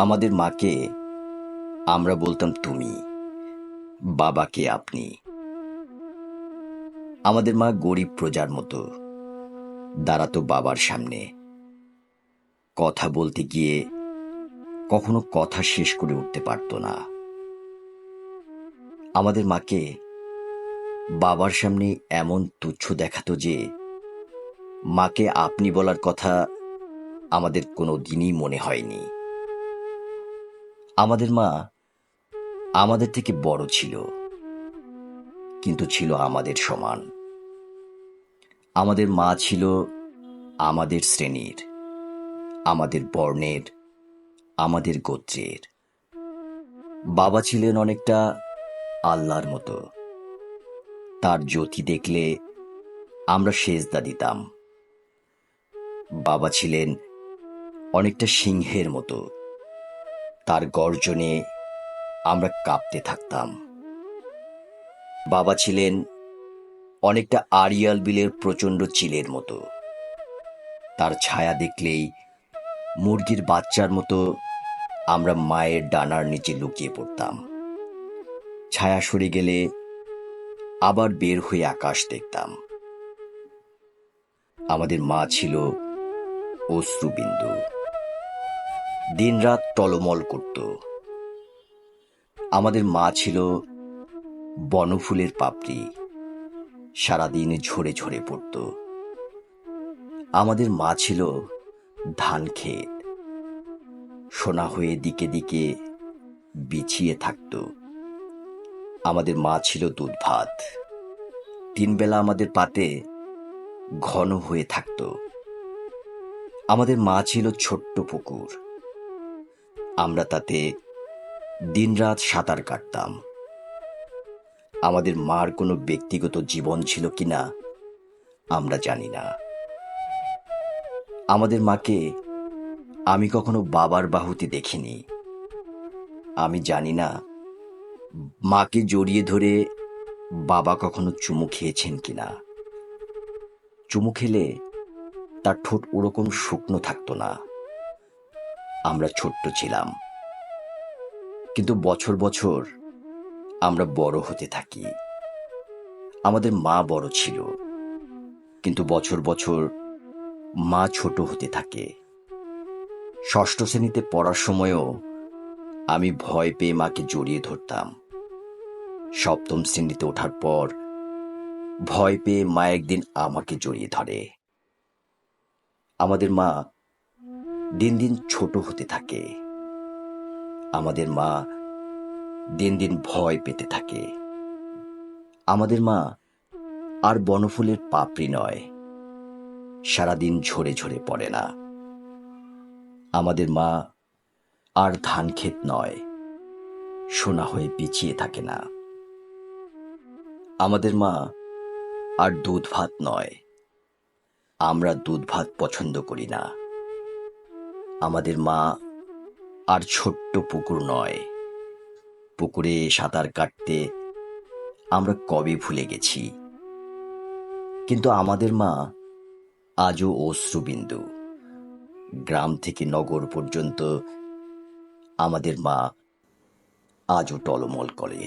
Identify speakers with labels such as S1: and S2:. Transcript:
S1: আমাদের মাকে আমরা বলতাম তুমি, বাবাকে আপনি। আমাদের মা গরিব প্রজার মতো দাঁড়াতো বাবার সামনে। কথা বলতে গিয়ে কখনো কথা শেষ করে উঠতে পারতো না। আমাদের মাকে বাবার সামনে এমন তুচ্ছ দেখাতো যে মাকে আপনি বলার কথা আমাদের কোনো দিনই মনে হয়নি। আমাদের মা আমাদের থেকে বড় ছিল, কিন্তু ছিল আমাদের সমান। আমাদের মা ছিল আমাদের শ্রেণীর, আমাদের বর্ণের, আমাদের গোত্রের। বাবা ছিলেন অনেকটা আল্লাহর মতো। তার জ্যোতি দেখলে আমরা সেজদা দিতাম। বাবা ছিলেন অনেকটা সিংহের মতো। তার গর্জনে আমরা কাঁপতে থাকতাম। বাবা ছিলেন অনেকটা আড়িয়াল বিলের প্রচণ্ড চিলের মতো। তার ছায়া দেখলেই মুরগির বাচ্চার মতো আমরা মায়ের ডানার নিচে লুকিয়ে পড়তাম। ছায়া সরে গেলে আবার বের হয়ে আকাশ দেখতাম। আমাদের মা ছিল অশ্রুবিন্দু, দিনরাত টলমল করত। আমাদের মা ছিল বনফুলের পাপড়ি, সারাদিন ঝরে ঝরে পড়ত। আমাদের মা ছিল ধান ক্ষেত, সোনা হয়ে দিকে দিকে বিছিয়ে থাকত। আমাদের মা ছিল দুধ ভাত, তিনবেলা আমাদের পাতে ঘন হয়ে থাকত। আমাদের মা ছিল ছোট্ট পুকুর, আমরা তাতে দিনরাত সাঁতার কাটতাম। আমাদের মার কোনো ব্যক্তিগত জীবন ছিল কিনা আমরা জানি না। আমাদের মাকে আমি কখনো বাবার বাহুতে দেখিনি। আমি জানি না মাকে জড়িয়ে ধরে বাবা কখনো চুমু খেয়েছেন কিনা। চুমু খেলে তার ঠোঁট ওরকম শুকনো থাকতো না। আমরা ছোট্ট ছিলাম, কিন্তু বছর বছর আমরা বড় হতে থাকি। আমাদের মা বড় ছিল, কিন্তু বছর বছর মা ছোট হতে থাকে। ষষ্ঠ শ্রেণীতে পড়ার সময়ও আমি ভয় পেয়ে মাকে জড়িয়ে ধরতাম। সপ্তম শ্রেণীতে ওঠার পর ভয় পেয়ে মা একদিন আমাকে জড়িয়ে ধরে। আমাদের মা দিন দিন ছোট হতে থাকে। আমাদের মা দিন দিন ভয় পেতে থাকে। আমাদের মা আর বনফুলের পাপড়ি নয়, সারাদিন ঝরে ঝরে পড়ে না। আমাদের মা আর ধান ক্ষেত নয়, সোনা হয়ে পিছিয়ে থাকে না। আমাদের মা আর দুধ ভাত নয়, আমরা দুধ ভাত পছন্দ করি না। আমাদের মা আর ছোট্ট পুকুর নয়, পুকুরে সাঁতার কাটতে আমরা কবে ভুলে গেছি। কিন্তু আমাদের মা আজও অশ্রুবিন্দু। গ্রাম থেকে নগর পর্যন্ত আমাদের মা আজও টলমল করে।